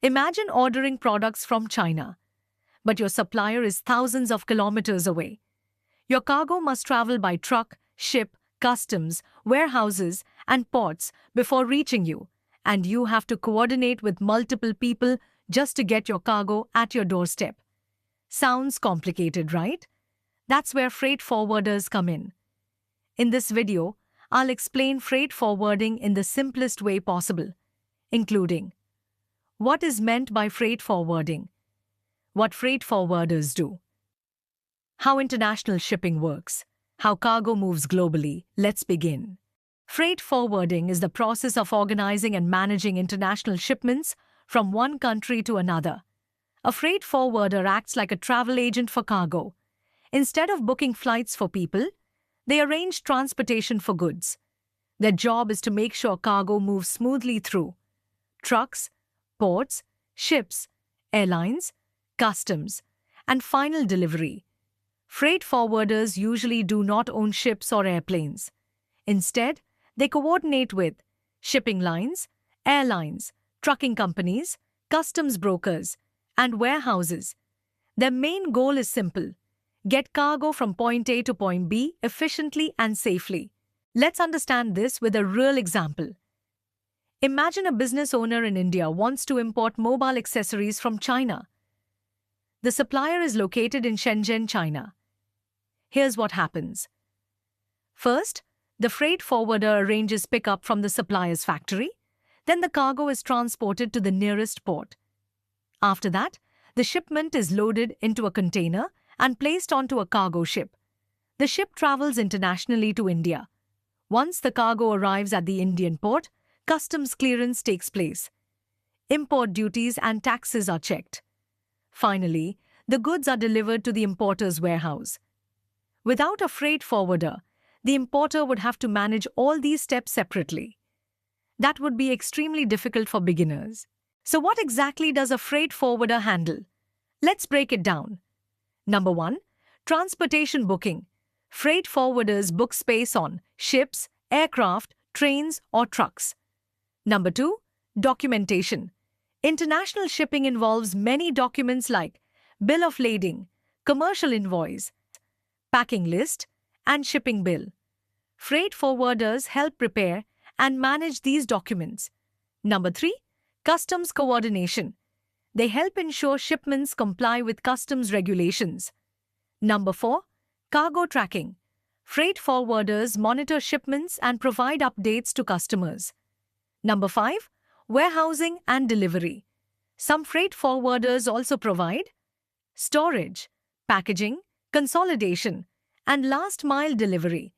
Imagine ordering products from China, but your supplier is thousands of kilometers away. Your cargo must travel by truck, ship, customs, warehouses, and ports before reaching you, and you have to coordinate with multiple people just to get your cargo at your doorstep. Sounds complicated, right? That's where freight forwarders come in. In this video, I'll explain freight forwarding in the simplest way possible, including what is meant by freight forwarding, what freight forwarders do, how international shipping works, how cargo moves globally. Let's begin. Freight forwarding is the process of organizing and managing international shipments from one country to another. A freight forwarder acts like a travel agent for cargo. Instead of booking flights for people, they arrange transportation for goods. Their job is to make sure cargo moves smoothly through trucks, ports, ships, airlines, customs, and final delivery. Freight forwarders usually do not own ships or airplanes. Instead, they coordinate with shipping lines, airlines, trucking companies, customs brokers, and warehouses. Their main goal is simple: get cargo from point A to point B efficiently and safely. Let's understand this with a real example. Imagine a business owner in India wants to import mobile accessories from China. The supplier is located in Shenzhen, China. Here's what happens. First, the freight forwarder arranges pickup from the supplier's factory. Then the cargo is transported to the nearest port. After that, the shipment is loaded into a container and placed onto a cargo ship. The ship travels internationally to India. Once the cargo arrives at the Indian port, customs clearance takes place. Import duties and taxes are checked. Finally, the goods are delivered to the importer's warehouse. Without a freight forwarder, the importer would have to manage all these steps separately. That would be extremely difficult for beginners. So what exactly does a freight forwarder handle? Let's break it down. Number 1. Transportation booking. Freight forwarders book space on ships, aircraft, trains, or trucks. Number 2. Documentation. International shipping involves many documents like bill of lading, commercial invoice, packing list, and shipping bill. Freight forwarders help prepare and manage these documents. Number 3. Customs coordination. They help ensure shipments comply with customs regulations. Number 4. Cargo tracking. Freight forwarders monitor shipments and provide updates to customers. Number 5. Warehousing and delivery. Some freight forwarders also provide storage, packaging, consolidation, and last-mile delivery.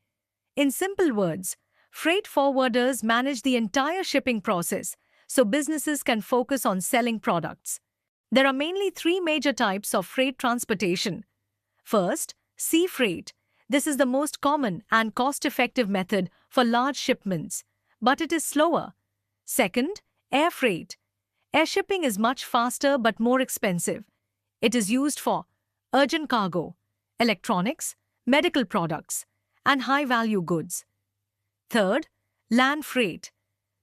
In simple words, freight forwarders manage the entire shipping process so businesses can focus on selling products. There are mainly 3 major types of freight transportation. First, sea freight. This is the most common and cost-effective method for large shipments, but it is slower. Second, air freight. Air shipping is much faster but more expensive. It is used for urgent cargo, electronics, medical products, and high-value goods. Third, land freight.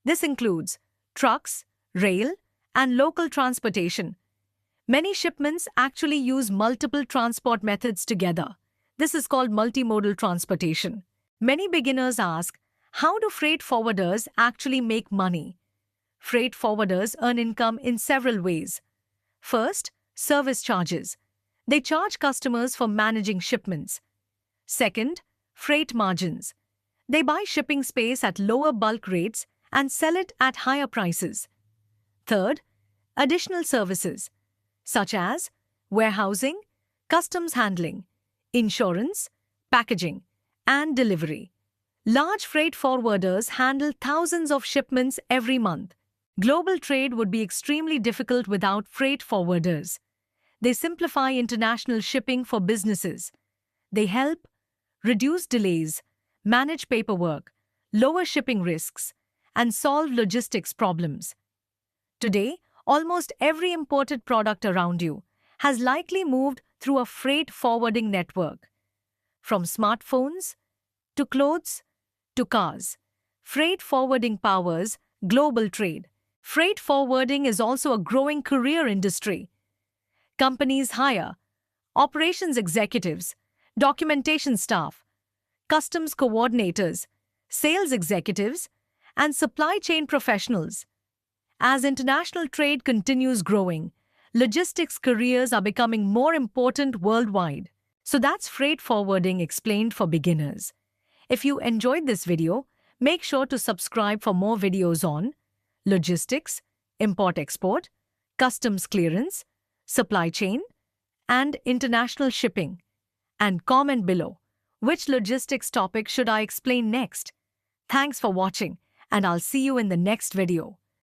This includes trucks, rail, and local transportation. Many shipments actually use multiple transport methods together. This is called multimodal transportation. Many beginners ask, how do freight forwarders actually make money? Freight forwarders earn income in several ways. First, service charges. They charge customers for managing shipments. Second, freight margins. They buy shipping space at lower bulk rates and sell it at higher prices. Third, additional services, such as warehousing, customs handling, insurance, packaging, and delivery. Large freight forwarders handle thousands of shipments every month. Global trade would be extremely difficult without freight forwarders. They simplify international shipping for businesses. They help reduce delays, manage paperwork, lower shipping risks, and solve logistics problems. Today, almost every imported product around you has likely moved through a freight forwarding network. From smartphones to clothes to cars, freight forwarding powers global trade. Freight forwarding is also a growing career industry. Companies hire operations executives, documentation staff, customs coordinators, sales executives, and supply chain professionals. As international trade continues growing, logistics careers are becoming more important worldwide. So that's freight forwarding explained for beginners. If you enjoyed this video, make sure to subscribe for more videos on logistics, import-export, customs clearance, supply chain, and international shipping. And comment below, which logistics topic should I explain next? Thanks for watching, and I'll see you in the next video.